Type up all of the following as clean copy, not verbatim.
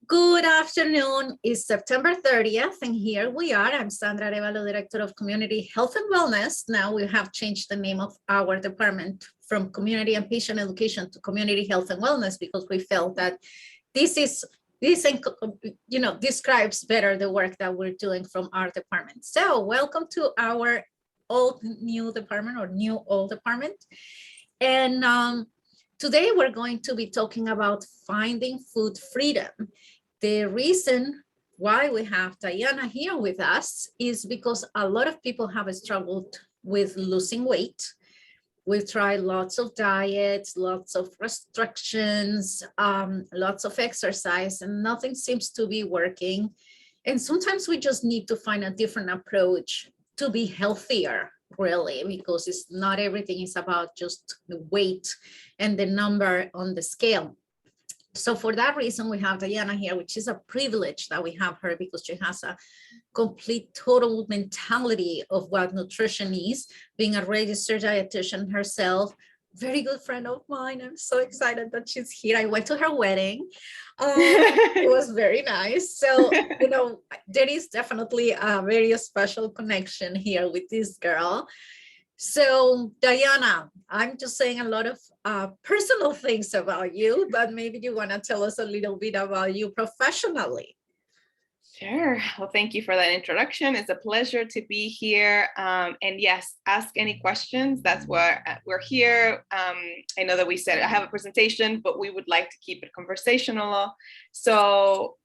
Good afternoon. It's September 30th, and here we are. I'm Sandra Arevalo, Director of Community Health and Wellness. Now we have changed the name of our department from Community and Patient Education to Community Health and Wellness because we felt that this describes better the work that we're doing from our department. So welcome to our old new department or new old department. And today we're going to be talking about finding food freedom. The reason why we have Diana here with us is because a lot of people have struggled with losing weight. We've tried lots of diets, lots of restrictions, lots of exercise, and nothing seems to be working. And sometimes we just need to find a different approach to be healthier, really, because it's not everything is about just the weight and the number on the scale. So for that reason, we have Diana here, which is a privilege that we have her because she has a complete total mentality of what nutrition is, being a registered dietitian herself, very good friend of mine. I'm so excited that she's here. I went to her wedding. It was very nice. So, there is definitely a very special connection here with this girl. So Diana, I'm just saying a lot of personal things about you, but maybe you want to tell us a little bit about you professionally. Sure. Well, thank you for that introduction. It's a pleasure to be here. And yes, ask any questions. That's why we're here. I know that we said I have a presentation, but we would like to keep it conversational. So,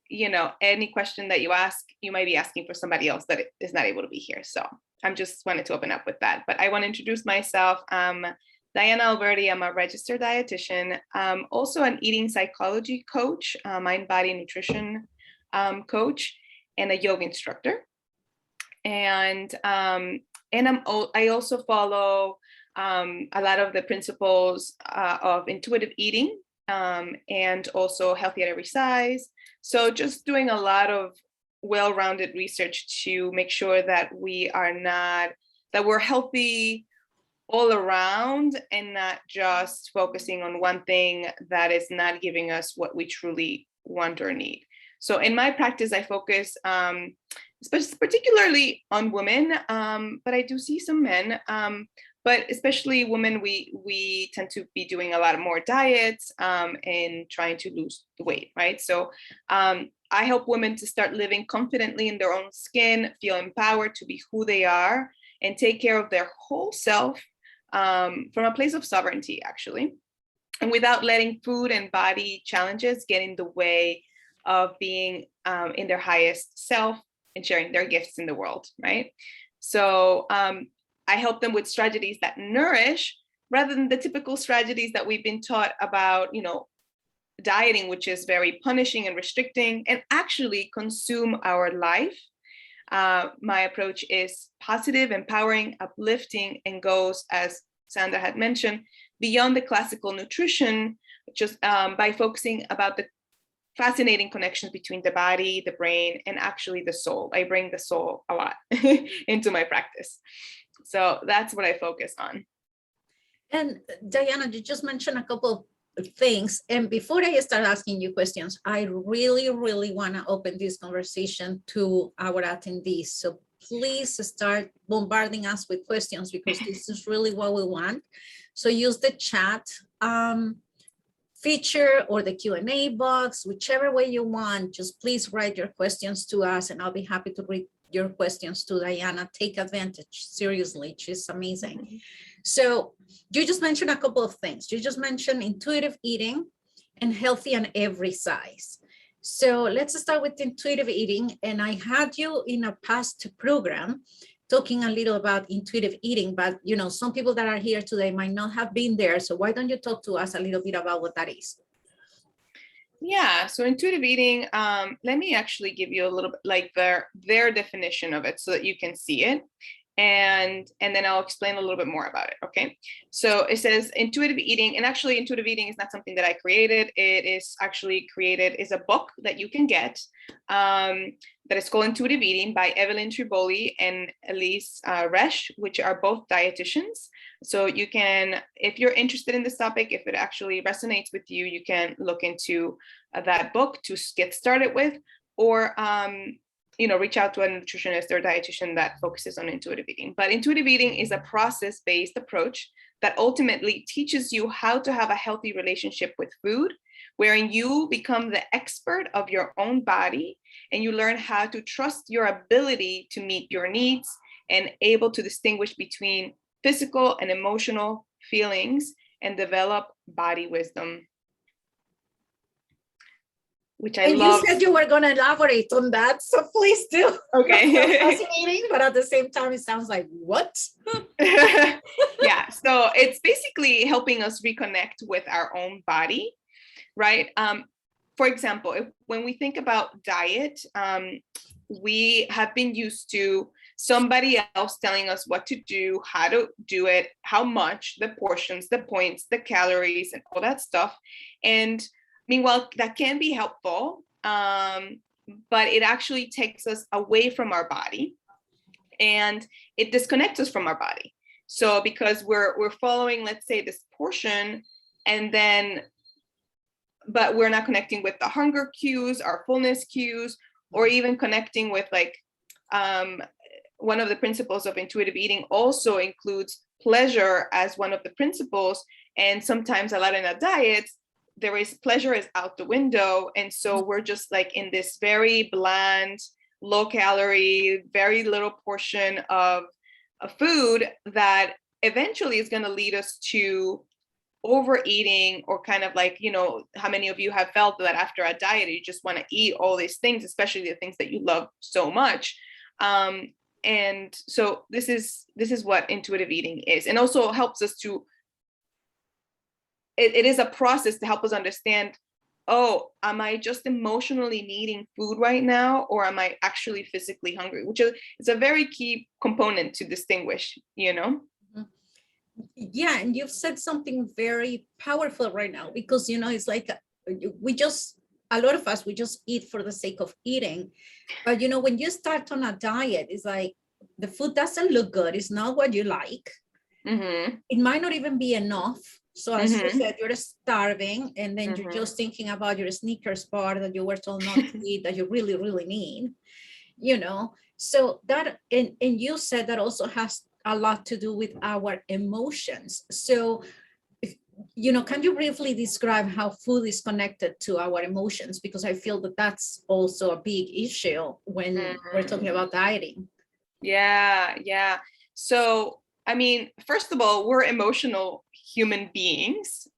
any question that you ask, you might be asking for somebody else that is not able to be here. So I'm just wanted to open up with that. But I want to introduce myself. Diana Alberti. I'm a registered dietitian. I'm also an eating psychology coach, mind, body, nutrition coach, and a yoga instructor. And I also follow a lot of the principles of intuitive eating and also healthy at every size. So just doing a lot of well-rounded research to make sure that we're healthy all around and not just focusing on one thing that is not giving us what we truly want or need. So in my practice, I focus particularly on women, but I do see some men. But especially women, we tend to be doing a lot more diets and trying to lose the weight, right? So I help women to start living confidently in their own skin, feel empowered to be who they are, and take care of their whole self from a place of sovereignty, actually, and without letting food and body challenges get in the way of being in their highest self and sharing their gifts in the world, right? So I help them with strategies that nourish rather than the typical strategies that we've been taught about, dieting, which is very punishing and restricting and actually consume our life. My approach is positive, empowering, uplifting, and goes, as Sandra had mentioned, beyond the classical nutrition, just by focusing about the fascinating connections between the body, the brain, and actually the soul. I bring the soul a lot into my practice. So that's what I focus on. And Diana, you just mentioned a couple of things. And before I start asking you questions, I really, really want to open this conversation to our attendees. So please start bombarding us with questions because this is really what we want. So use the chat feature or the Q&A box, whichever way you want. Just please write your questions to us and I'll be happy to read your questions to Diana. Take advantage, seriously, she's amazing. Mm-hmm. So you just mentioned a couple of things. You just mentioned intuitive eating and healthy on every size. So let's start with intuitive eating. And I had you in a past program talking a little about intuitive eating, but some people that are here today might not have been there. So why don't you talk to us a little bit about what that is? Yeah, so intuitive eating, let me actually give you a little bit like their definition of it so that you can see it. and then I'll explain a little bit more about it. Okay, so it says intuitive eating, and actually intuitive eating is not something that I created. It is actually created, is a book that you can get, that is called Intuitive Eating by Evelyn Triboli and Elise Resch, which are both dietitians. So you can, if you're interested in this topic, if it actually resonates with you, you can look into that book to get started with, or reach out to a nutritionist or dietitian that focuses on intuitive eating. But intuitive eating is a process-based approach that ultimately teaches you how to have a healthy relationship with food, wherein you become the expert of your own body and you learn how to trust your ability to meet your needs and able to distinguish between physical and emotional feelings and develop body wisdom, which I love. You said you were going to elaborate on that, so please do. Okay. Fascinating, but at the same time, it sounds like, what? Yeah, so it's basically helping us reconnect with our own body, right? For example, when we think about diet, we have been used to somebody else telling us what to do, how to do it, how much, the portions, the points, the calories, and all that stuff. And meanwhile, that can be helpful, but it actually takes us away from our body and it disconnects us from our body. So because we're following, let's say, this portion, and then, but we're not connecting with the hunger cues, our fullness cues, or even connecting with like, one of the principles of intuitive eating also includes pleasure as one of the principles. And sometimes a lot in our diets, there is pleasure is out the window. And so we're just like in this very bland, low calorie, very little portion of food that eventually is going to lead us to overeating, or kind of like, how many of you have felt that after a diet, you just want to eat all these things, especially the things that you love so much. And so this is what intuitive eating is, and also helps us to, it is a process to help us understand, oh, am I just emotionally needing food right now, or am I actually physically hungry? Which is a very key component to distinguish, Yeah, and you've said something very powerful right now, because it's like a lot of us, we just eat for the sake of eating. But when you start on a diet, it's like the food doesn't look good, it's not what you like. Mm-hmm. It might not even be enough. So as Mm-hmm. you said, you're starving, and then you're just thinking about your Snickers bar that you were told not to eat, that you really, really need, So that, and you said that also has a lot to do with our emotions. So, can you briefly describe how food is connected to our emotions? Because I feel that that's also a big issue when we're talking about dieting. Yeah. So, I mean, first of all, we're emotional human beings.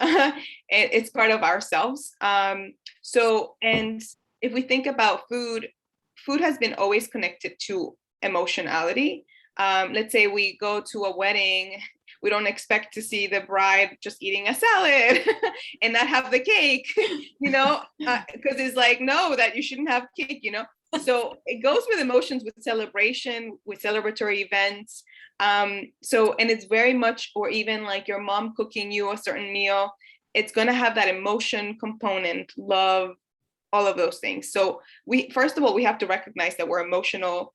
It's part of ourselves. So, and if we think about food has been always connected to emotionality. Let's say we go to a wedding, we don't expect to see the bride just eating a salad and not have the cake, because it's like, no, that you shouldn't have cake, So it goes with emotions, with celebration, with celebratory events. So, and it's very much, or even like your mom cooking you a certain meal, it's going to have that emotion component, love, all of those things. So first of all, we have to recognize that we're emotional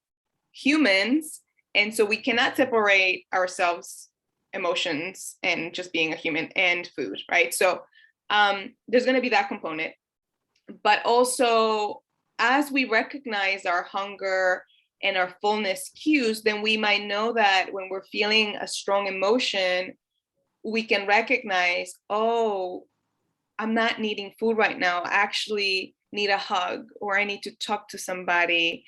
humans. And so we cannot separate ourselves, emotions, and just being a human, and food, right? So there's going to be that component. But also, as we recognize our hunger and our fullness cues, then we might know that when we're feeling a strong emotion, we can recognize, oh, I'm not needing food right now. I actually need a hug, or I need to talk to somebody.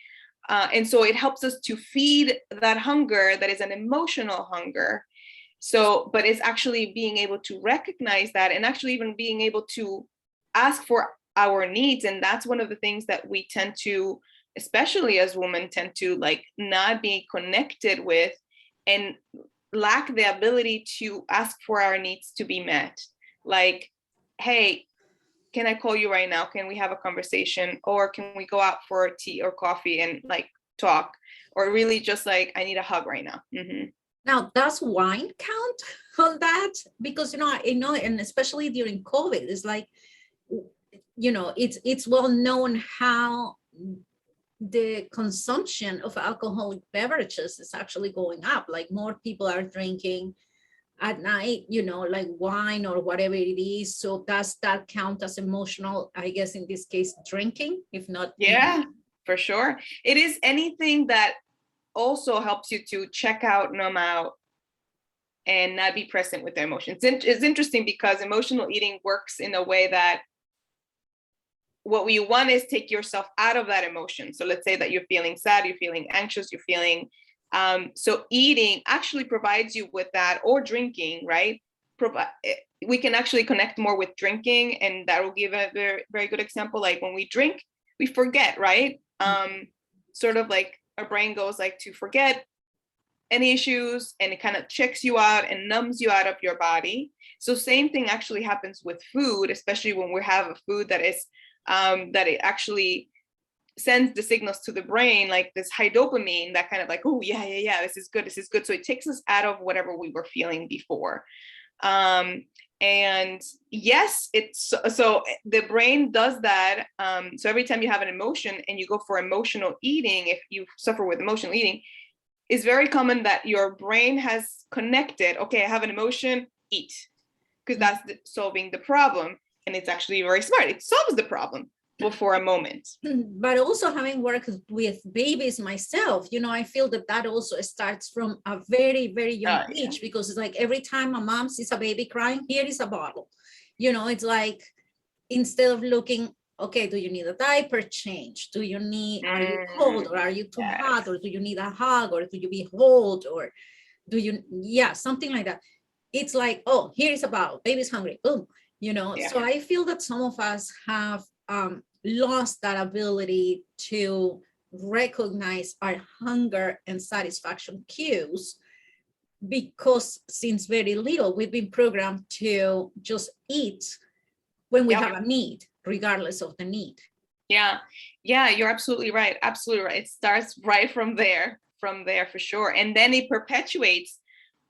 And so it helps us to feed that hunger that is an emotional hunger. So, but it's actually being able to recognize that, and actually even being able to ask for our needs. And that's one of the things that we tend to, especially as women, tend to like not be connected with, and lack the ability to ask for our needs to be met. Like, hey, can I call you right now? Can we have a conversation? Or can we go out for tea or coffee and like talk, or really just like, I need a hug right now. Now, does wine count on that? Because, and especially during COVID, it's like, it's well known how the consumption of alcoholic beverages is actually going up. Like more people are drinking at night, like wine or whatever it is. So does that count as emotional, I guess in this case, drinking, if not? Yeah, for sure. It is anything that also helps you to check out, numb out, and not be present with their emotions. It's interesting because emotional eating works in a way that what we want is take yourself out of that emotion. So let's say that you're feeling sad, you're feeling anxious, you're feeling, so eating actually provides you with that, or drinking, right? We can actually connect more with drinking, and that will give a very, very good example. Like when we drink, we forget, right? Sort of like our brain goes like to forget any issues, and it kind of checks you out and numbs you out of your body. So same thing actually happens with food, especially when we have a food that is that it actually sends the signals to the brain, like this high dopamine, that kind of like, oh yeah, this is good. So it takes us out of whatever we were feeling before. And yes, it's so the brain does that. So every time you have an emotion and you go for emotional eating, if you suffer with emotional eating, it's very common that your brain has connected, okay, I have an emotion, eat, because that's solving the problem. And it's actually very smart. It solves the problem for a moment. But also, having worked with babies myself, I feel that also starts from a very, very young age, because it's like every time a mom sees a baby crying, here is a bottle. It's like, instead of looking, okay, do you need a diaper change? Are you cold, or are you too hot, or do you need a hug, or do you behold, or something like that. It's like, oh, here is a bottle, baby's hungry, boom. So I feel that some of us have lost that ability to recognize our hunger and satisfaction cues, because since very little we've been programmed to just eat when we have a need, regardless of the need. Yeah, you're absolutely right. It starts right from there for sure. And then it perpetuates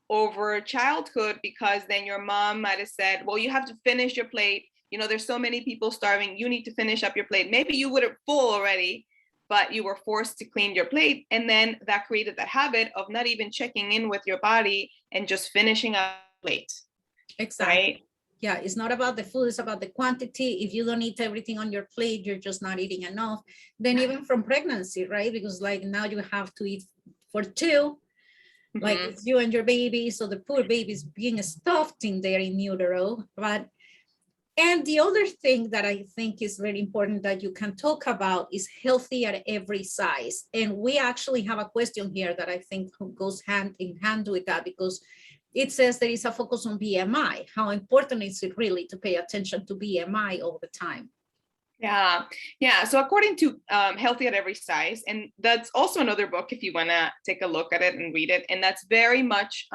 over childhood, because then your mom might have said, well, you have to finish your plate. There's so many people starving. You need to finish up your plate. Maybe you would have full already, but you were forced to clean your plate. And then that created that habit of not even checking in with your body and just finishing up the plate. Exactly. Right? Yeah, it's not about the food, it's about the quantity. If you don't eat everything on your plate, you're just not eating enough. Then even from pregnancy, right? Because like now you have to eat for two. Like it's you and your baby, so the poor baby is being stuffed in there in utero. And the other thing that I think is very important that you can talk about is healthy at every size. And we actually have a question here that I think goes hand in hand with that, because it says there is a focus on BMI. How important is it really to pay attention to BMI all the time? Yeah. So according to Healthy at Every Size, and that's also another book if you want to take a look at it and read it. And that's very much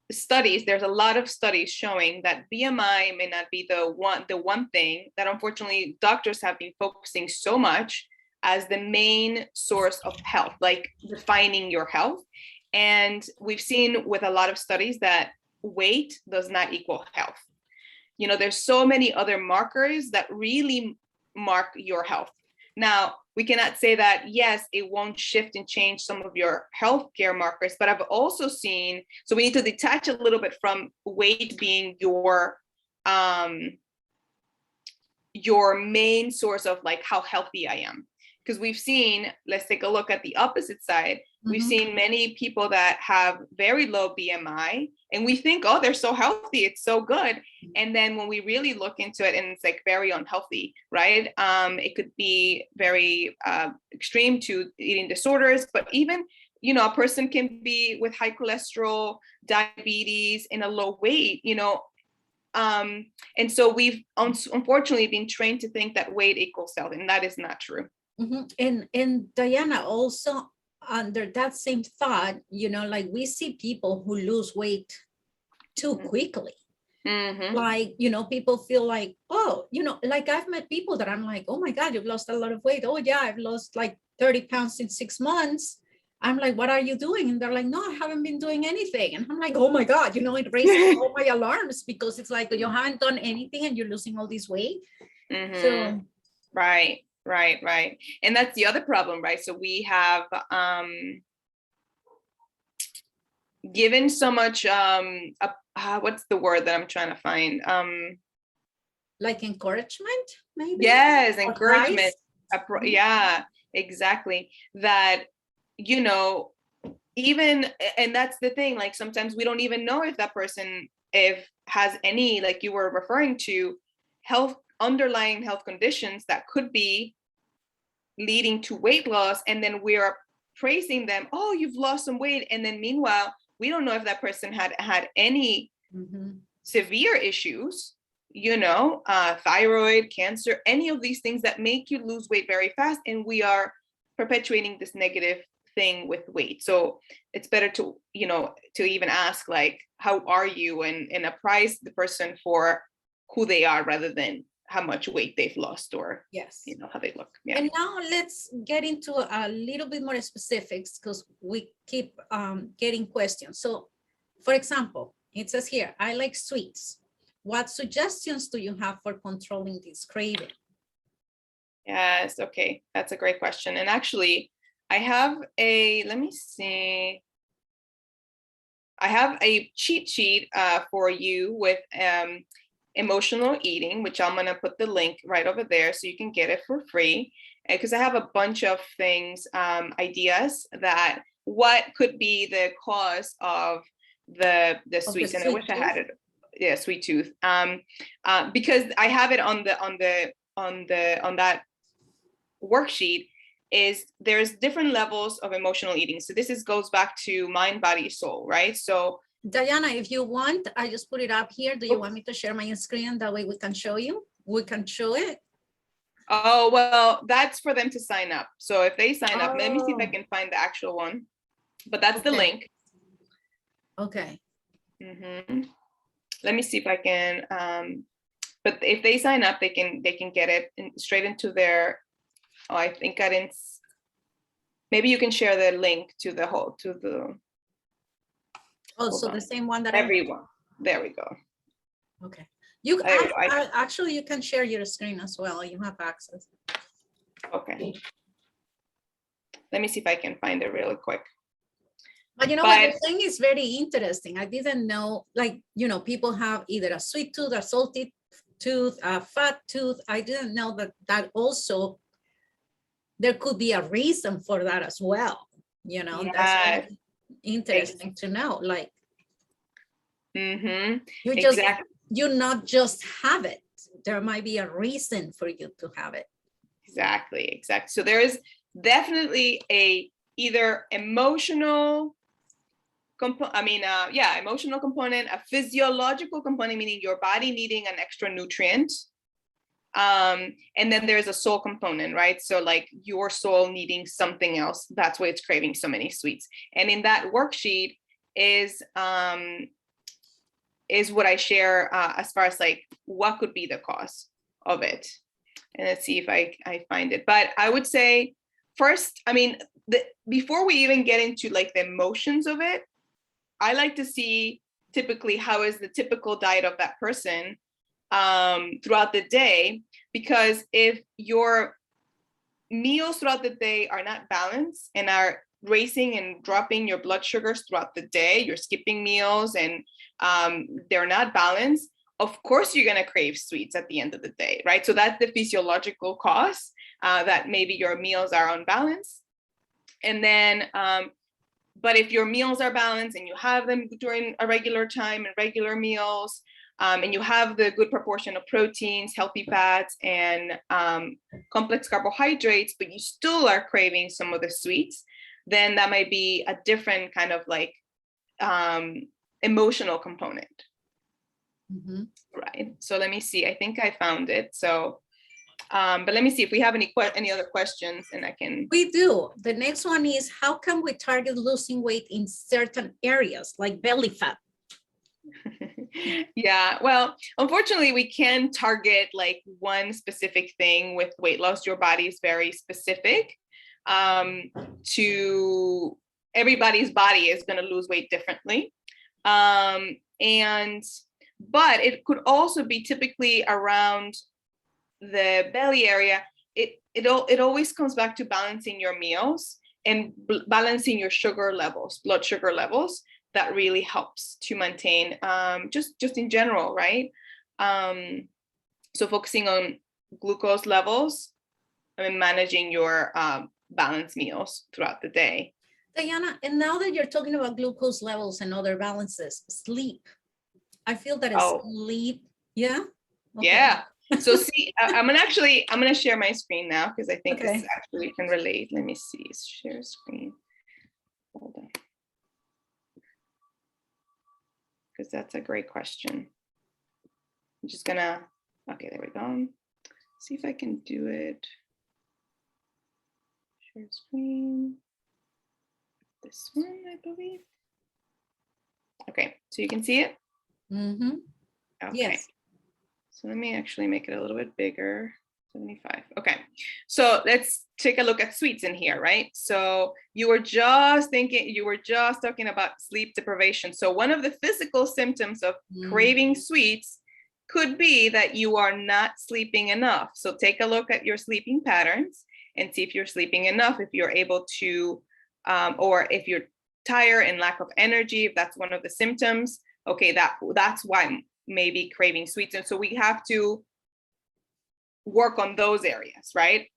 studies. There's a lot of studies showing that BMI may not be the one thing that unfortunately doctors have been focusing so much as the main source of health, like defining your health. And we've seen with a lot of studies that weight does not equal health. There's so many other markers that really mark your health. Now, we cannot say that, yes, it won't shift and change some of your healthcare markers, but I've also seen, so we need to detach a little bit from weight being your main source of like how healthy I am. Because we've seen, let's take a look at the opposite side. We've seen many people that have very low BMI, and we think, oh, they're so healthy, it's so good. And then when we really look into it, and it's like very unhealthy, right? It could be very extreme to eating disorders, but even, a person can be with high cholesterol, diabetes, and a low weight, and so we've unfortunately been trained to think that weight equals health, and that is not true. And Diana, also under that same thought, like we see people who lose weight too quickly. Like, you know, people feel like, oh, you know, like I've met people that I'm like, oh my God, you've lost a lot of weight. Oh yeah, I've lost like 30 pounds in 6 months. I'm like, what are you doing? And they're like, no, I haven't been doing anything. And I'm like, oh my God, you know, it raises all my alarms, because it's like, you haven't done anything and you're losing all this weight. So right. And that's the other problem, right? So we have given so much what's the word that I'm trying to find? Like encouragement, maybe? Yes, Or encouragement. advice? Yeah, exactly. That, you know, even, and that's the thing, like sometimes we don't even know if that person if has any, like you were referring to, underlying health conditions that could be leading to weight loss, and then we are praising them, oh, you've lost some weight, and then meanwhile we don't know if that person had any severe issues, you know, thyroid, cancer, any of these things that make you lose weight very fast, and we are perpetuating this negative thing with weight. So it's better to, you know, to even ask like, how are you, and apprise the person for who they are rather than how much weight they've lost, or yes, you know, how they look. Yeah. And now let's get into a little bit more specifics, because we keep getting questions. So for example, it says here, I like sweets. What suggestions do you have for controlling this craving? Yes, okay, that's a great question. And actually I have let me see, I have a cheat sheet for you with emotional eating, which I'm gonna put the link right over there so you can get it for free. Because I have a bunch of things, ideas that what could be the cause of the sweets, and I wish I had it. Yeah, sweet tooth. Because I have it on that worksheet, is there's different levels of emotional eating. So this goes back to mind, body, soul, right? So Diana, if you want, I just put it up here. Do you want me to share my screen? That way we can show you. We can show it. Oh, well, that's for them to sign up. So if they sign up, let me see if I can find the actual one. But that's the link. Okay. Let me see if I can. But if they sign up, they can get it straight into their. Oh, I think I didn't. Maybe you can share the link to the whole Oh, so the same one that everyone. There we go. Okay. You actually you can share your screen as well. You have access. Okay. Let me see if I can find it really quick. But you know what, the thing is very interesting. I didn't know, like, you know, people have either a sweet tooth, a salty tooth, a fat tooth. I didn't know that also there could be a reason for that as well. You know, that's interesting to know. Like, you not just have it. There might be a reason for you to have it. Exactly. So there is definitely either emotional emotional component, a physiological component, meaning your body needing an extra nutrient. And then there's a soul component, right? So like your soul needing something else. That's why it's craving so many sweets. And in that worksheet is what I share as far as like what could be the cause of it. And let's see if I find it. But I would say first, I mean, before we even get into like the emotions of it, I like to see typically how is the typical diet of that person throughout the day, because if your meals throughout the day are not balanced and are racing and dropping your blood sugars throughout the day, you're skipping meals and they're not balanced, of course you're going to crave sweets at the end of the day, right? So that's the physiological cause, that maybe your meals are unbalanced. And then but if your meals are balanced and you have them during a regular time and regular meals, and you have the good proportion of proteins, healthy fats, and complex carbohydrates, but you still are craving some of the sweets, then that might be a different kind of like emotional component. Right. So let me see. I think I found it. So, but let me see if we have any other questions, and I can. We do. The next one is, how can we target losing weight in certain areas like belly fat? Yeah, well, unfortunately, we can target like one specific thing with weight loss. Your body is very specific. To everybody's body is going to lose weight differently. And but it could also be typically around the belly area. It always comes back to balancing your meals and balancing your sugar levels, blood sugar levels. That really helps to maintain just in general, right? So focusing on glucose levels and managing your balanced meals throughout the day. Diana, and now that you're talking about glucose levels and other balances, sleep. I feel that it's sleep. Yeah. Okay. Yeah. So see, I'm gonna share my screen now because I think this actually can relate. Let me see. Share screen. Hold on. Because that's a great question. I'm just gonna, okay, there we go. See if I can do it. Share screen. This one, I believe. Okay, so you can see it? Mm-hmm. Okay. Yes. So let me actually make it a little bit bigger. 75. Okay, so let's take a look at sweets in here, right? So you were just talking about sleep deprivation. So one of the physical symptoms of craving sweets could be that you are not sleeping enough. So take a look at your sleeping patterns and see if you're sleeping enough, if you're able to, or if you're tired and lack of energy, if that's one of the symptoms. Okay, that's why maybe craving sweets. And so we have to work on those areas, right?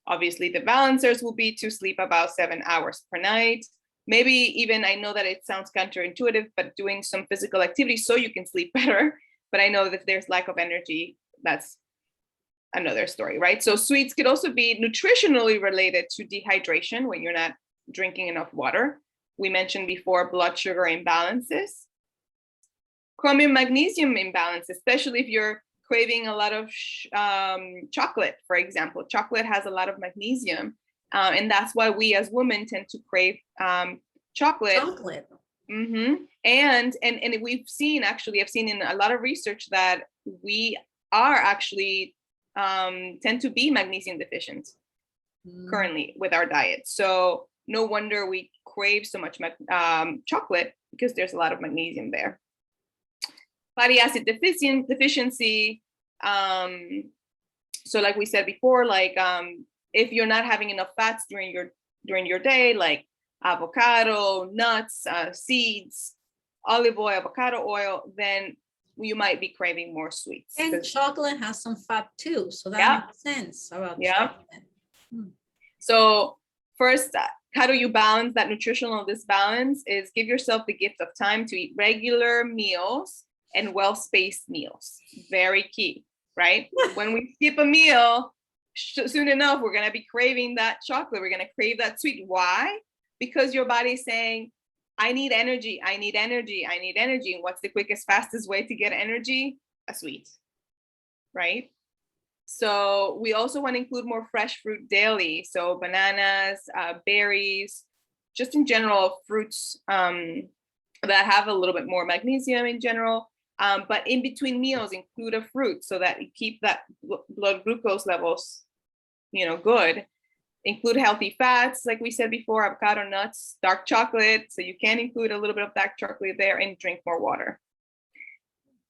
Obviously, the balancers will be to sleep about 7 hours per night. Maybe even, I know that it sounds counterintuitive, but doing some physical activity so you can sleep better. But I know that if there's lack of energy, that's another story, right? So sweets could also be nutritionally related to dehydration when you're not drinking enough water. We mentioned before blood sugar imbalances. Chromium magnesium imbalance, especially if you're craving a lot of chocolate, for example. Chocolate has a lot of magnesium, and that's why we as women tend to crave chocolate. Mm-hmm. And we've seen, actually, I've seen in a lot of research that we are actually tend to be magnesium deficient currently with our diet. So no wonder we crave so much chocolate, because there's a lot of magnesium there. Fatty acid deficiency. So like we said before, like if you're not having enough fats during your day, like avocado, nuts, seeds, olive oil, avocado oil, then you might be craving more sweets. And chocolate has some fat too, so that makes sense about chocolate. So first, how do you balance that nutritional disbalance? Is give yourself the gift of time to eat regular meals and well-spaced meals. Very key, right? When we skip a meal, soon enough, we're gonna be craving that chocolate. We're gonna crave that sweet. Why? Because your body's saying, I need energy, I need energy, I need energy. And what's the quickest, fastest way to get energy? A sweet, right? So we also want to include more fresh fruit daily. So bananas, berries, just in general, fruits that have a little bit more magnesium in general. But in between meals, include a fruit so that you keep that blood glucose levels, good. Include healthy fats, like we said before, avocado, nuts, dark chocolate. So you can include a little bit of dark chocolate there, and drink more water.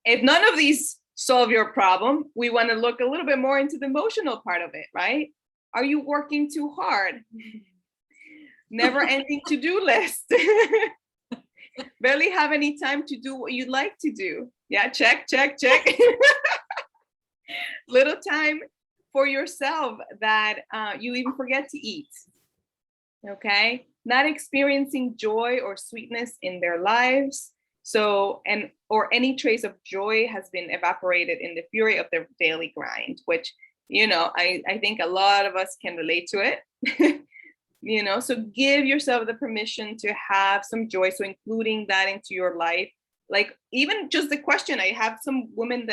If none of these solve your problem, we want to look a little bit more into the emotional part of it, right? Are you working too hard? Never ending to-do list. Barely have any time to do what you'd like to do. Yeah, check. Little time for yourself that you even forget to eat. Okay, not experiencing joy or sweetness in their lives. So, or any trace of joy has been evaporated in the fury of their daily grind, which, I think a lot of us can relate to it. So give yourself the permission to have some joy. So including that into your life, like even just the question, I have some women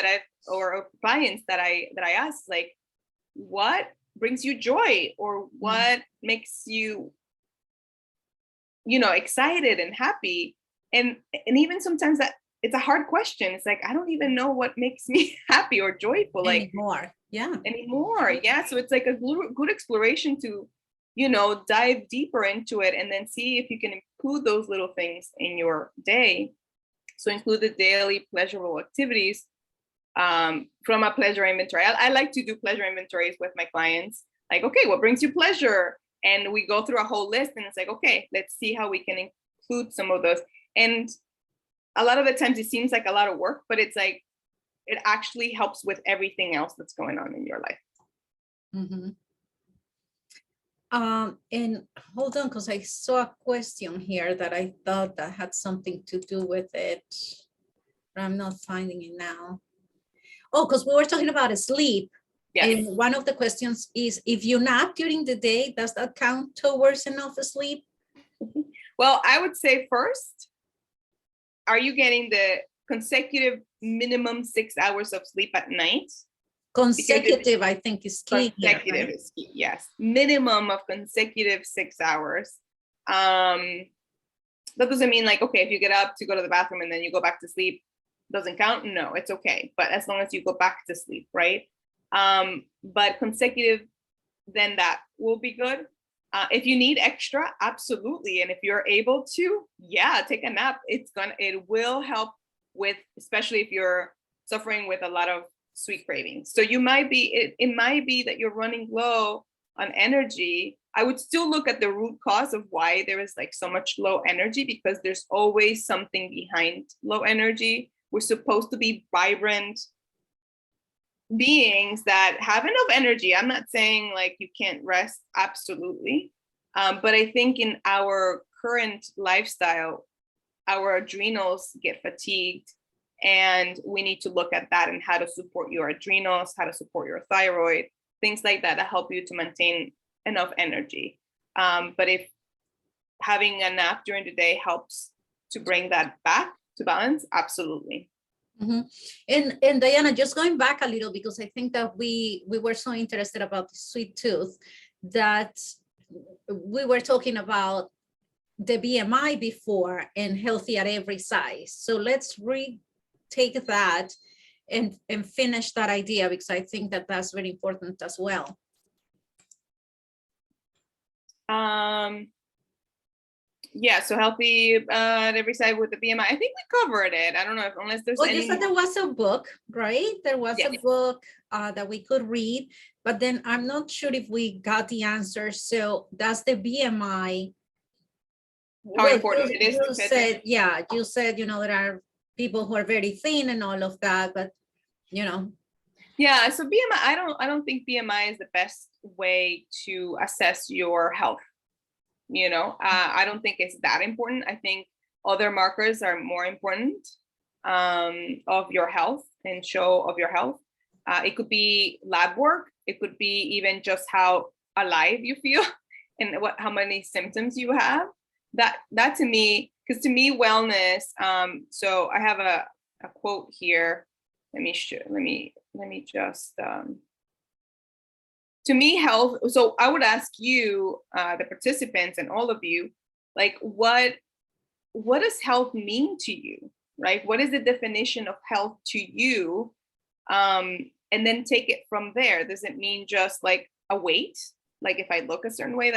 or clients that I ask, like, what brings you joy, or what makes you, excited and happy? And even sometimes it's a hard question. It's like, I don't even know what makes me happy or joyful Anymore. Yeah. anymore. Yeah. So it's like a good exploration to, dive deeper into it and then see if you can include those little things in your day. So include the daily pleasurable activities from a pleasure inventory. I like to do pleasure inventories with my clients. Like, okay, what brings you pleasure? And we go through a whole list and it's like, okay, let's see how we can include some of those. And a lot of the times it seems like a lot of work, but it's like, it actually helps with everything else that's going on in your life. Mm-hmm. And hold on, because I saw a question here that I thought that had something to do with it, but I'm not finding it now. Oh, because we were talking about sleep. Yes. And one of the questions is, if you nap during the day, does that count towards enough sleep? Well, I would say first, are you getting the consecutive minimum 6 hours of sleep at night? Consecutive, I think, is key. Consecutive right? is key, yes. Minimum of consecutive 6 hours. That doesn't mean like, okay, if you get up to go to the bathroom and then you go back to sleep, doesn't count. No, it's okay. But as long as you go back to sleep, right? But consecutive, then that will be good. If you need extra, absolutely. And if you're able to, yeah, take a nap. It will help with, especially if you're suffering with a lot of sweet cravings. So you might be, it might be that you're running low on energy. I would still look at the root cause of why there is like so much low energy, because there's always something behind low energy. We're supposed to be vibrant beings that have enough energy. I'm not saying like you can't rest, absolutely. But I think in our current lifestyle, our adrenals get fatigued, and we need to look at that and how to support your adrenals, how to support your thyroid, things like that help you to maintain enough energy. But if having a nap during the day helps to bring that back to balance, absolutely. Mm-hmm. And Diana, just going back a little, because I think that we were so interested about the sweet tooth that we were talking about the BMI before and healthy at every size. So let's retake that and finish that idea, because I think that that's very important as well. Yeah, so healthy at every size with the BMI. I think we covered it. I don't know if, unless there's well, any. You said there was a book, right? There was a book that we could read, but then I'm not sure if we got the answer. So that's the BMI. How important it is. You said, yeah, you said, there are people who are very thin and all of that, but Yeah, so BMI, I don't think BMI is the best way to assess your health. I don't think it's that important. I think other markers are more important of your health and show of your health. It could be lab work. It could be even just how alive you feel and how many symptoms you have. That to me, because to me, wellness. So I have a quote here. Let me just. To me, health. So I would ask you, the participants, and all of you, like, what does health mean to you, right? What is the definition of health to you? And then take it from there. Does it mean just like a weight? Like if I look a certain way,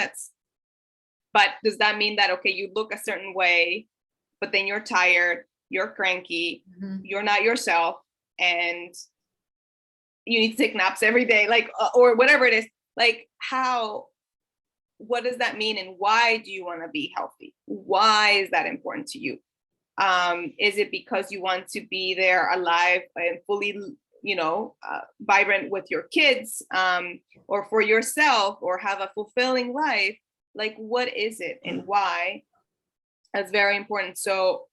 but does that mean that, okay, you look a certain way, but then you're tired, you're cranky, you're not yourself, and you need to take naps every day, like, or whatever it is, like what does that mean? And why do you want to be healthy? Why is that important to you? Is it because you want to be there alive and fully, vibrant with your kids, or for yourself, or have a fulfilling life? Like, what is it and why? That's very important. So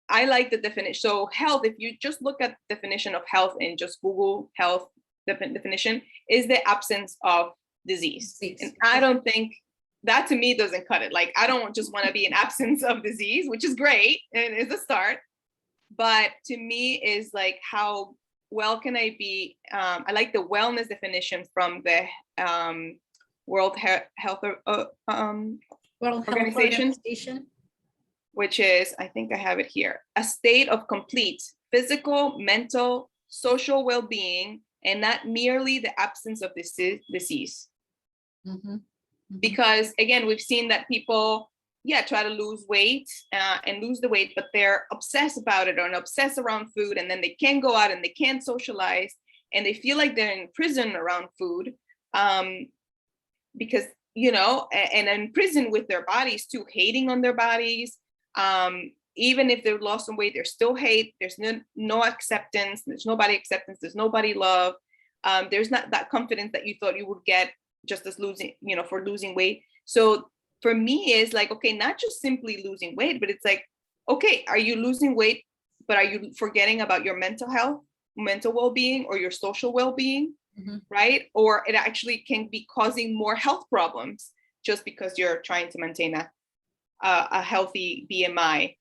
I like the definition. So health, if you just look at the definition of health and just Google health definition, is the absence of disease. And I don't think that, to me, doesn't cut it. Like, I don't just want to be in absence of disease, which is great and is a start. But to me is like, how well can I be? I like the wellness definition from the World Health Organization. which is, I think I have it here, a state of complete physical, mental, social well-being, and not merely the absence of disease. Mhm. Mhm. Because again, we've seen that people, try to lose weight and lose the weight, but they're obsessed about it or obsessed around food, and then they can't go out and they can't socialize, and they feel like they're in prison around food, because and in prison with their bodies too, hating on their bodies. Even if they've lost some weight, there's still hate. There's no acceptance. There's nobody acceptance. There's nobody love. There's not that confidence that you thought you would get just as losing, for losing weight. So for me, it's like, okay, not just simply losing weight, but it's like, okay, are you losing weight, but are you forgetting about your mental health, mental well-being, or your social well-being? Mm-hmm. Right? Or it actually can be causing more health problems just because you're trying to maintain a healthy BMI,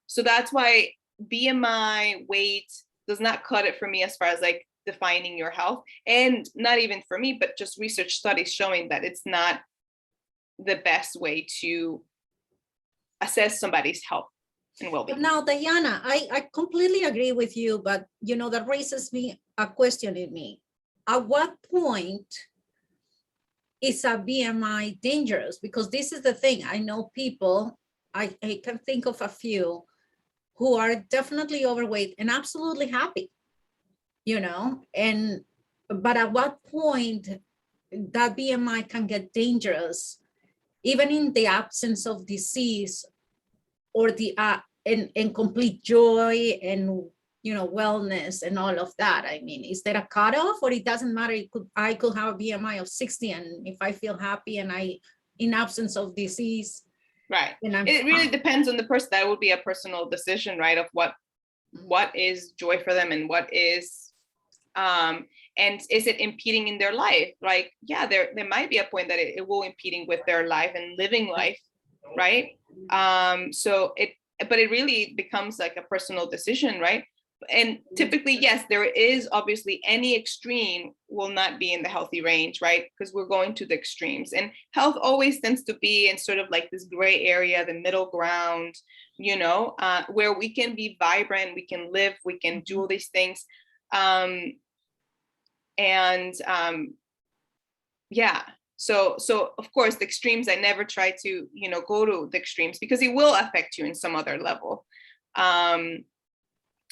So that's why BMI, weight does not cut it for me as far as like defining your health. And not even for me, but just research studies showing that it's not the best way to assess somebody's health and well-being. But now, Diana, I completely agree with you, but that raises me a question in me. At what point is a BMI dangerous? Because this is the thing. I know people, I can think of a few who are definitely overweight and absolutely happy, but at what point that BMI can get dangerous, even in the absence of disease or the in complete joy and wellness and all of that. I mean, is there a cutoff, or it doesn't matter? I could have a BMI of 60, and if I feel happy and in absence of disease, right? And it really depends on the person. That would be a personal decision, right? Of what is joy for them and what is, and is it impeding in their life? Like, there might be a point that it will impeding with their life and living life, right? But it really becomes like a personal decision, right? And typically, yes, there is obviously any extreme will not be in the healthy range, right? Because we're going to the extremes, and health always tends to be in sort of like this gray area, the middle ground, where we can be vibrant, we can live, we can do all these things. So of course, the extremes, I never try to, go to the extremes, because it will affect you in some other level.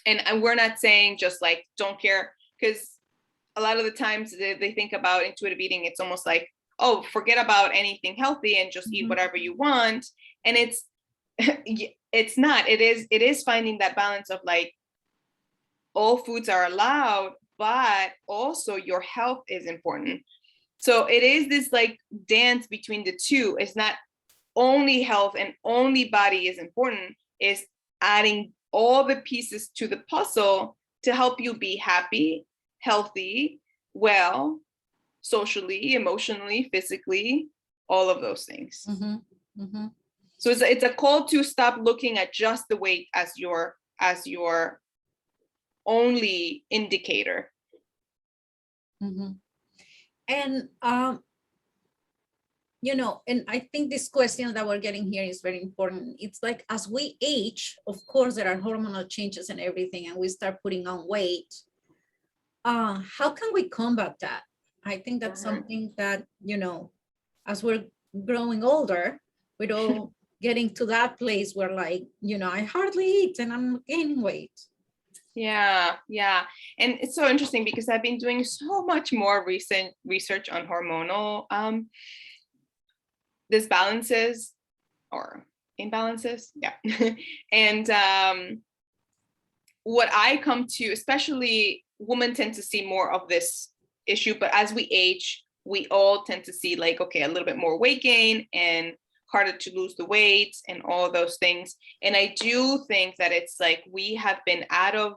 And we're not saying just like, don't care, because a lot of the times they think about intuitive eating, it's almost like, oh, forget about anything healthy and just eat whatever you want. And it's not, it is finding that balance of like, all foods are allowed, but also your health is important. So it is this like dance between the two. It's not only health and only body is important, it's adding all the pieces to the puzzle to help you be happy, healthy, well, socially, emotionally, physically, all of those things. Mm-hmm. Mm-hmm. So it's a call to stop looking at just the weight as your only indicator. Mm-hmm. And and I think this question that we're getting here is very important. It's like, as we age, of course, there are hormonal changes and everything, and we start putting on weight. How can we combat that? I think that's something that, as we're growing older, we're all getting to that place where like, I hardly eat and I'm gaining weight. Yeah. And it's so interesting because I've been doing so much more recent research on hormonal disbalances or imbalances. Yeah. And what I come to, especially women tend to see more of this issue, but as we age, we all tend to see like, okay, a little bit more weight gain and harder to lose the weight and all those things. And I do think that it's like we have been out of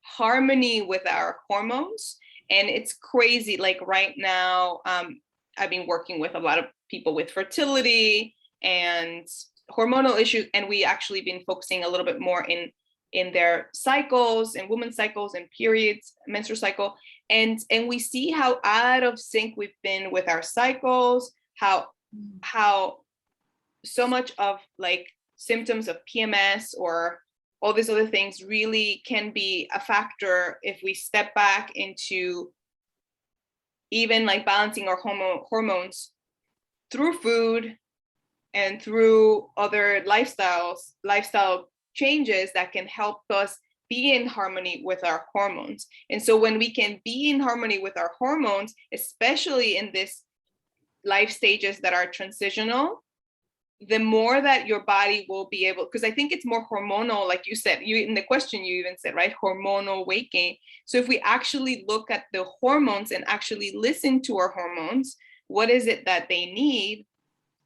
harmony with our hormones. And it's crazy. Like right now, I've been working with a lot of people with fertility and hormonal issues, and we actually been focusing a little bit more in their cycles and women's cycles and periods, menstrual cycle. And we see how out of sync we've been with our cycles, how so much of like symptoms of PMS or all these other things really can be a factor if we step back into even like balancing our hormones through food and through other lifestyle changes that can help us be in harmony with our hormones. And so when we can be in harmony with our hormones, especially in this life stages that are transitional, the more that your body will be able, because I think it's more hormonal, like you said, you in the question you even said, right, hormonal weight gain. So if we actually look at the hormones and actually listen to our hormones, what is it that they need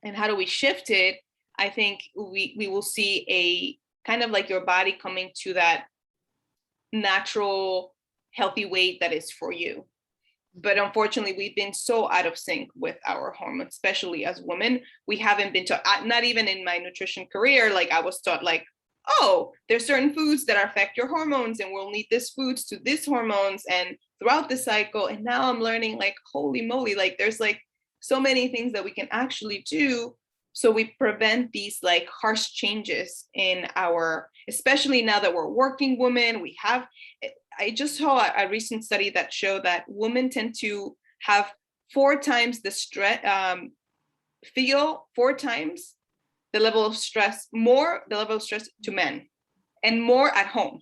and how do we shift it? I think we will see a kind of like your body coming to that natural healthy weight that is for you. But unfortunately, we've been so out of sync with our hormones, especially as women. We haven't been taught, not even in my nutrition career, like I was taught like, oh, there's certain foods that affect your hormones and we'll need this foods to this hormones and throughout the cycle. And now I'm learning like, holy moly, like there's like so many things that we can actually do. So we prevent these like harsh changes in our, especially now that we're working women, we have, I just saw a recent study that showed that women tend to have 4 times the stress, feel 4 times the level of stress, more the level of stress to men and more at home.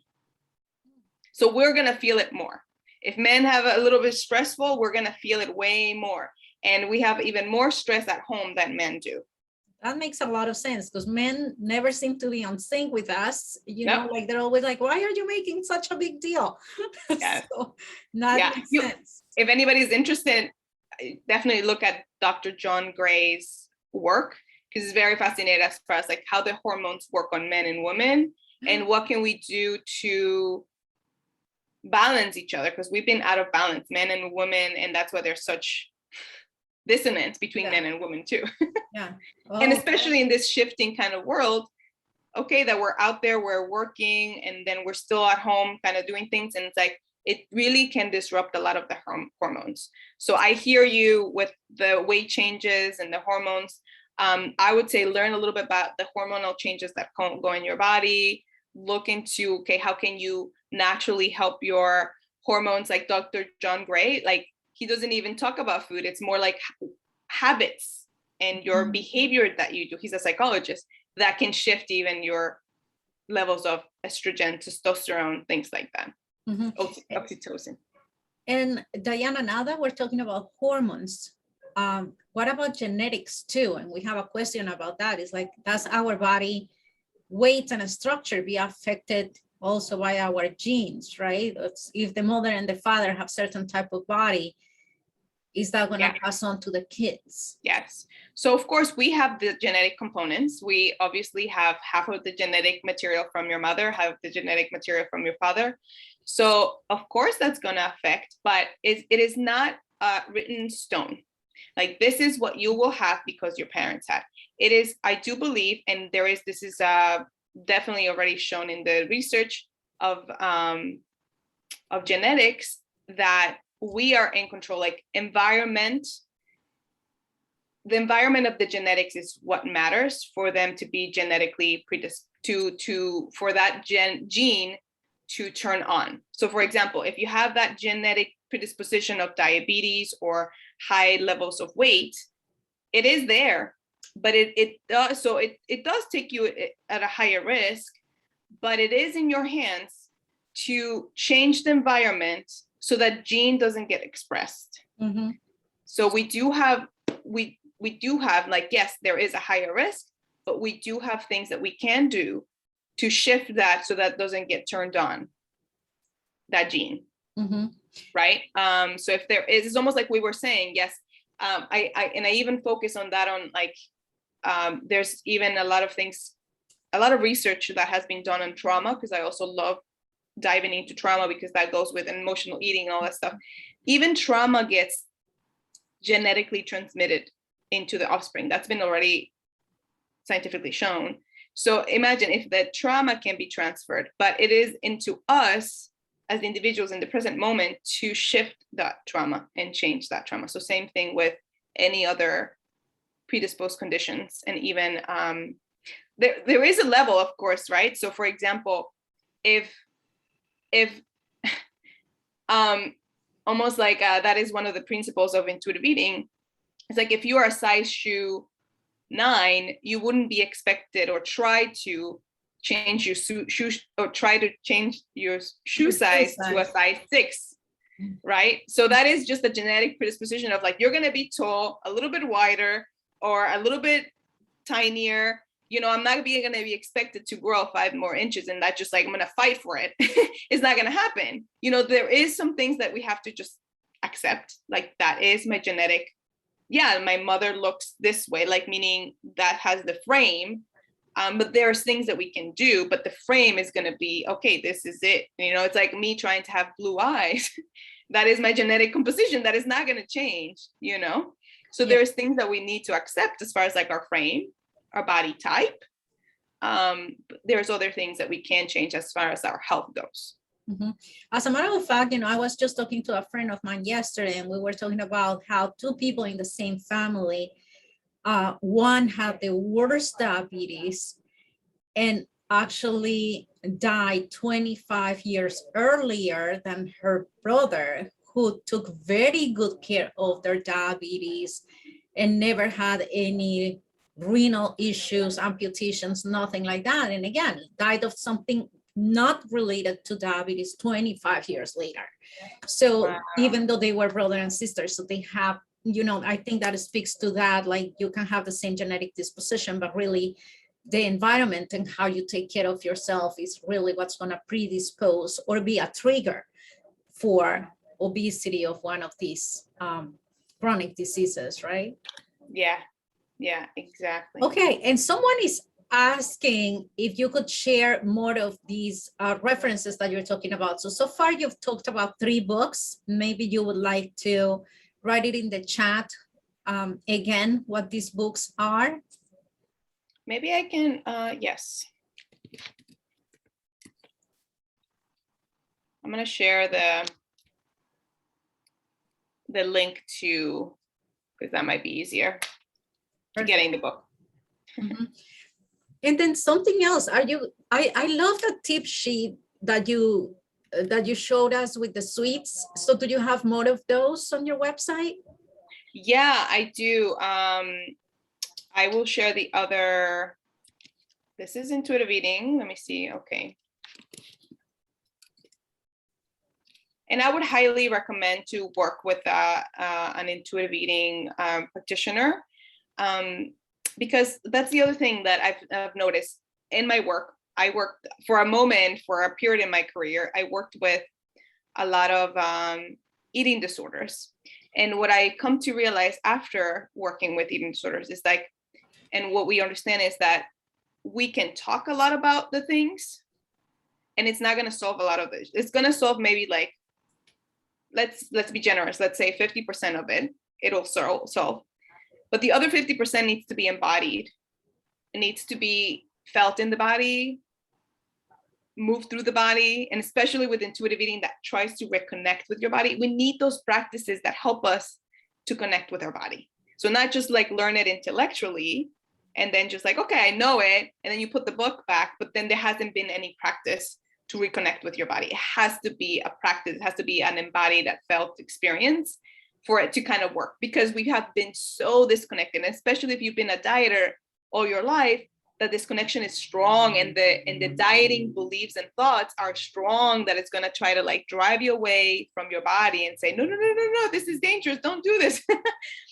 So we're going to feel it more. If men have a little bit stressful, we're going to feel it way more. And we have even more stress at home than men do. That makes a lot of sense because men never seem to be on sync with us. You Yep. know, like they're always like, why are you making such a big deal? Yes. So that makes sense. If anybody's interested, definitely look at Dr. John Gray's work because it's very fascinating as far as like how the hormones work on men and women and what can we do to balance each other because we've been out of balance, men and women, and that's why there's such dissonance between men and women too. Yeah. And especially in this shifting kind of world, okay, that we're out there, we're working, and then we're still at home kind of doing things. And it's like, it really can disrupt a lot of the hormones. So I hear you with the weight changes and the hormones. I would say learn a little bit about the hormonal changes that go in your body. Look into, okay, how can you naturally help your hormones like Dr. John Gray? Like, he doesn't even talk about food. It's more like habits and your behavior that you do. He's a psychologist that can shift even your levels of estrogen, testosterone, things like that. Oxytocin. And Diana, now that we're talking about hormones, what about genetics too? And we have a question about that. It's like, does our body weight and structure be affected also by our genes, right? If the mother and the father have certain type of body, is that going to pass on to the kids? Yes. So of course we have the genetic components. We obviously have half of the genetic material from your mother, have the genetic material from your father. So of course that's going to affect, but it is not written in stone. Like this is what you will have because your parents had. It is, I do believe, and this is definitely already shown in the research of genetics that we are in control. Like the environment of the genetics is what matters for them to be genetically for that gene to turn on. So for example, if you have that genetic predisposition of diabetes or high levels of weight, it is there, but it does take you at a higher risk, but it is in your hands to change the environment so that gene doesn't get expressed. So we do have like, yes, there is a higher risk, but we do have things that we can do to shift that so that doesn't get turned on, that gene. Right? So if there is, it's almost like we were saying, yes, I even focus on that on like, there's even a lot of research that has been done on trauma, because I also love diving into trauma because that goes with emotional eating and all that stuff. Even trauma gets genetically transmitted into the offspring. That's been already scientifically shown. So imagine if the trauma can be transferred, but it is into us as individuals in the present moment to shift that trauma and change that trauma. So same thing with any other predisposed conditions and even there is a level, of course, right? So for example, if almost like that is one of the principles of intuitive eating. It's like if you are a size shoe 9, you wouldn't be expected or try to change your shoe or try to change your shoe size to a size 6, right? So that is just a genetic predisposition of like, you're going to be tall, a little bit wider, or a little bit tinier. You know, I'm not going to be expected to grow 5 more inches, and that just like, I'm going to fight for it. It's not going to happen. You know, there is some things that we have to just accept. Like, that is my genetic. Yeah, my mother looks this way, like, meaning that has the frame. But there's things that we can do, but the frame is going to be, okay, this is it. You know, it's like me trying to have blue eyes. That is my genetic composition. That is not going to change, you know? So there's things that we need to accept as far as like our frame, our body type. There's other things that we can change as far as our health goes. Mm-hmm. As a matter of fact, you know, I was just talking to a friend of mine yesterday, and we were talking about how 2 people in the same family, one had the worst diabetes and actually died 25 years earlier than her brother, who took very good care of their diabetes and never had any renal issues, amputations, nothing like that. And again, died of something not related to diabetes 25 years later. So wow. Even though they were brother and sister, so they have, you know, I think that speaks to that, like you can have the same genetic disposition, but really the environment and how you take care of yourself is really what's going to predispose or be a trigger for obesity of one of these chronic diseases, right? Yeah, exactly. Okay, and someone is asking if you could share more of these references that you're talking about. So far you've talked about 3 books. Maybe you would like to write it in the chat again, what these books are. Maybe I can, yes. I'm going to share the link to, because that might be easier to getting the book. Mm-hmm. And then something else, I love the tip sheet that you showed us with the sweets. So do you have more of those on your website? Yeah, I do. I will share the other. This is intuitive eating. Let me see. Okay. And I would highly recommend to work with an intuitive eating practitioner, because that's the other thing that I've noticed in my work. I worked for a moment, for a period in my career, I worked with a lot of eating disorders. And what I come to realize after working with eating disorders is like, and what we understand is that we can talk a lot about the things, and it's not going to solve a lot of it. It's going to solve maybe like, let's be generous. Let's say 50% of it, it'll solve. But the other 50% needs to be embodied. It needs to be felt in the body, move through the body, and especially with intuitive eating that tries to reconnect with your body. We need those practices that help us to connect with our body. So not just like learn it intellectually and then just like, okay, I know it, and then you put the book back, but then there hasn't been any practice to reconnect with your body. It has to be a practice. It has to be an embodied, felt experience for it to kind of work, because we have been so disconnected, and especially if you've been a dieter all your life, that this connection is strong, and the dieting beliefs and thoughts are strong, that it's going to try to like drive you away from your body and say, no, this is dangerous. Don't do this.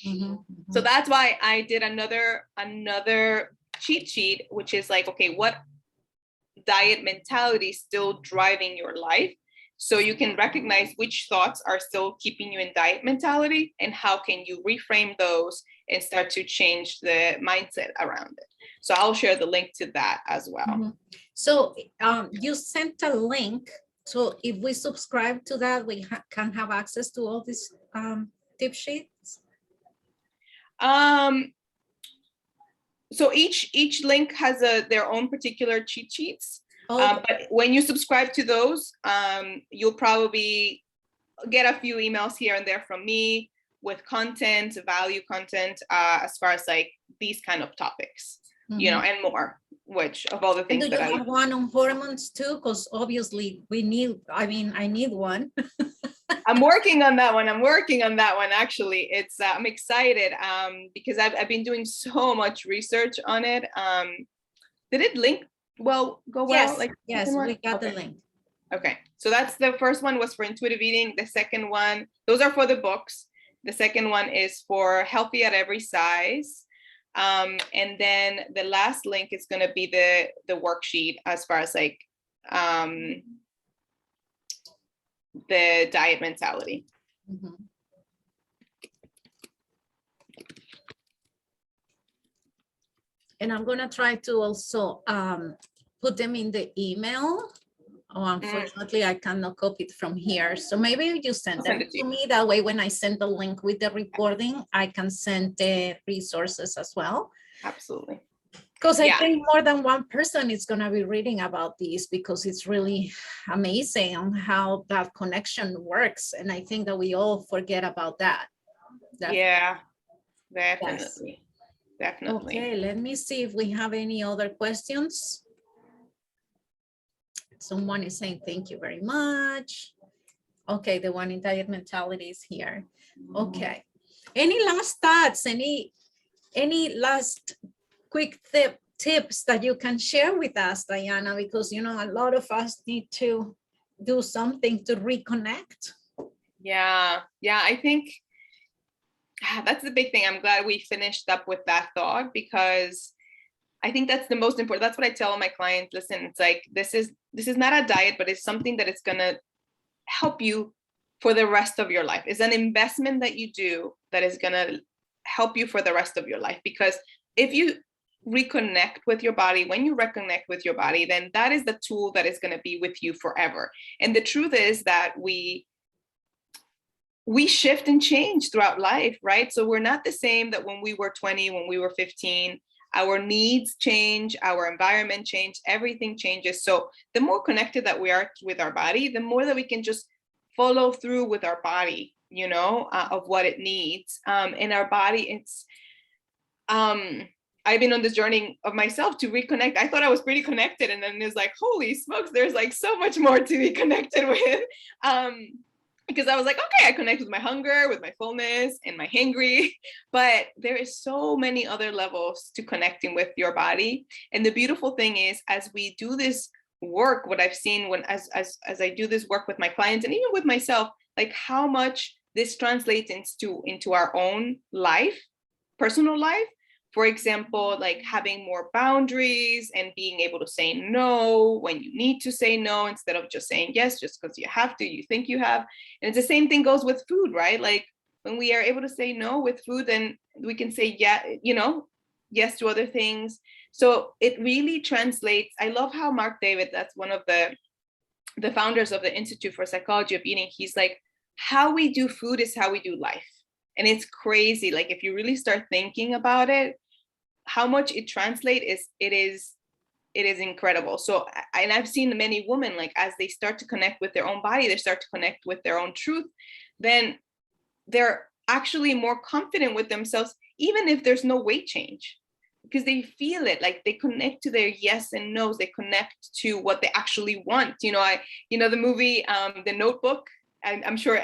Mm-hmm. So that's why I did another cheat sheet, which is like, okay, what diet mentality is still driving your life? So you can recognize which thoughts are still keeping you in diet mentality, and how can you reframe those and start to change the mindset around it. So I'll share the link to that as well. Mm-hmm. So you sent a link. So if we subscribe to that, we can have access to all these tip sheets? So each link has their own particular cheat sheets. Okay. But when you subscribe to those, you'll probably get a few emails here and there from me with content, value content, as far as like these kind of topics, mm-hmm. you know, and more. Which of all the And things do that you I have one on hormones too? Because obviously I need one. I'm working on that one. I'm working on that one. Actually, it's I'm excited because I've been doing so much research on it. Did it link well? Go well? Yes, Like yes, we got the okay. link. Okay, so that's the first one was for intuitive eating. The second one, those are for the books. The second one is for healthy at every size. And then the last link is going to be the worksheet as far as like the diet mentality. Mhm. And I'm gonna try to also put them in the email. Oh, unfortunately, I cannot copy it from here. So maybe you send I'll them send it to to you. me. That way, when I send the link with the recording, I can send the resources as well. Absolutely. Because I Yeah. think more than one person is going to be reading about this because it's really amazing on how that connection works. And I think that we all forget about that. Yeah, Yes. definitely. Definitely. Okay, let me see if we have any other questions. Someone is saying thank you very much. Okay, the one in diet mentality is here. Okay. Any last thoughts? Any last quick tips that you can share with us, Diana? Because you know a lot of us need to do something to reconnect. Yeah, I think that's the big thing. I'm glad we finished up with that thought because I think that's the most important. That's what I tell all my clients. Listen, it's like this is not a diet, but it's something that it's gonna help you for the rest of your life. It's an investment that you do that is gonna help you for the rest of your life. Because if you reconnect with your body, when you reconnect with your body, then that is the tool that is gonna be with you forever. And the truth is that we shift and change throughout life, right? So we're not the same that when we were 20, when we were 15. Our needs change, our environment change, everything changes. So the more connected that we are with our body, the more that we can just follow through with our body, you know, of what it needs. And our body, it's, I've been on this journey of myself to reconnect. I thought I was pretty connected. And then it's like, holy smokes, there's like so much more to be connected with. Because I was like, okay, I connect with my hunger, with my fullness, and my hangry, but there is so many other levels to connecting with your body. And the beautiful thing is, as we do this work, what I've seen when as I do this work with my clients and even with myself, like how much this translates into our own life, personal life. For example, like having more boundaries and being able to say no when you need to say no instead of just saying yes just because you have to, you think you have. And it's the same thing goes with food, right? Like when we are able to say no with food, then we can say yeah, you know, yes to other things. So it really translates. I love how Mark David, that's one of the founders of the Institute for Psychology of Eating, he's like, how we do food is how we do life. And it's crazy. Like if you really start thinking about it, how much it translates is it is incredible. So, and I've seen many women, like as they start to connect with their own body, they start to connect with their own truth, then they're actually more confident with themselves, even if there's no weight change, because they feel it, like they connect to their yes and no's, they connect to what they actually want. You know, the movie, The Notebook, and I'm sure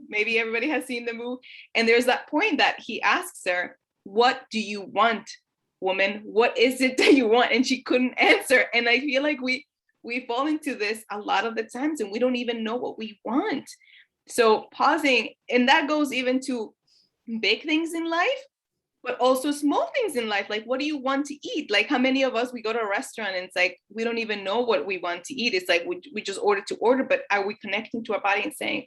maybe everybody has seen the movie. And there's that point that he asks her, what do you want, woman? What is it that you want? And she couldn't answer. And I feel like we fall into this a lot of the times and we don't even know what we want. So pausing, and that goes even to big things in life, but also small things in life. Like, what do you want to eat? Like, how many of us, we go to a restaurant and it's like, we don't even know what we want to eat. It's like, we just order, but are we connecting to our body and saying,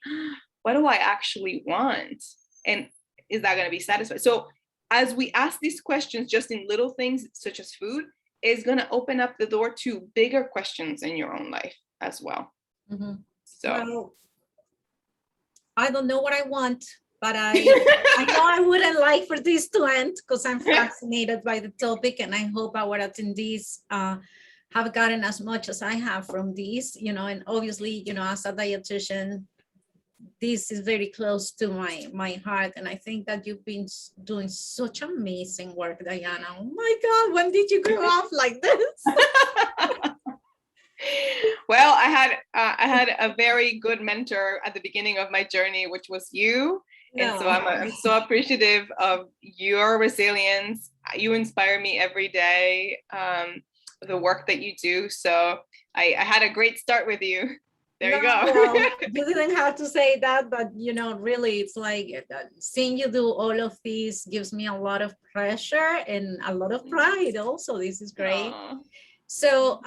what do I actually want? And is that going to be satisfied? So as we ask these questions, just in little things such as food, is going to open up the door to bigger questions in your own life as well. Mm-hmm. So well, I don't know what I want, but I know I wouldn't like for this to end because I'm fascinated by the topic, and I hope our attendees have gotten as much as I have from these, you know, and obviously, you know, as a dietitian, this is very close to my heart. And I think that you've been doing such amazing work, Diana. Oh my God, when did you grow up like this? Well, I had a very good mentor at the beginning of my journey, which was you. And so I'm so appreciative of your resilience. You inspire me every day, the work that you do. So I had a great start with you. There you go. Well, you didn't have to say that, but really, it's like seeing you do all of this gives me a lot of pressure and a lot of pride also. This is great. Aww. So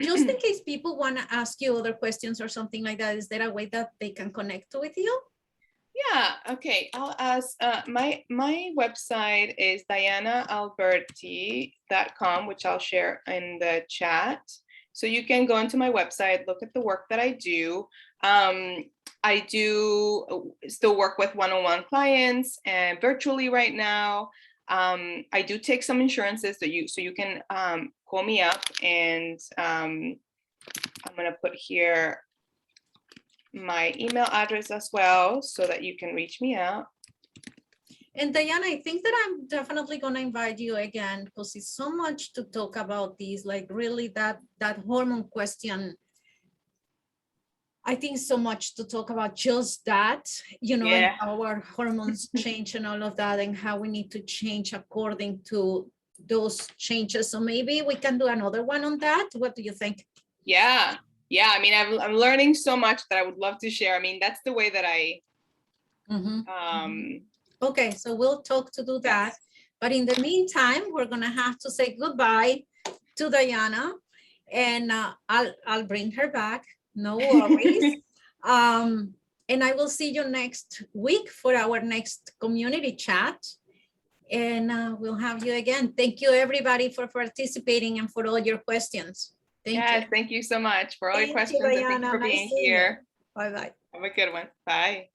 just in case people want to ask you other questions or something like that, is there a way that they can connect with you? Yeah, okay. I'll ask, my website is dianaalberti.com, which I'll share in the chat. So you can go into my website, look at the work that I do. I do still work with one-on-one clients and virtually right now. I do take some insurances so you can call me up, and I'm gonna put here my email address as well so that you can reach me out. And Diana, I think that I'm definitely going to invite you again because it's so much to talk about these, like really that hormone question. I think so much to talk about just that, and how our hormones change and all of that, and how we need to change according to those changes. So maybe we can do another one on that. What do you think? Yeah. I mean, I'm learning so much that I would love to share. I mean, that's the way that I. Okay, so we'll talk to do that. Yes. But in the meantime, we're gonna have to say goodbye to Diana, and I'll bring her back. No worries. And I will see you next week for our next community chat. And we'll have you again. Thank you, everybody, for participating and for all your questions. Thank you so much for all your questions. Diana. And thank you for being here. Bye-bye. Have a good one. Bye.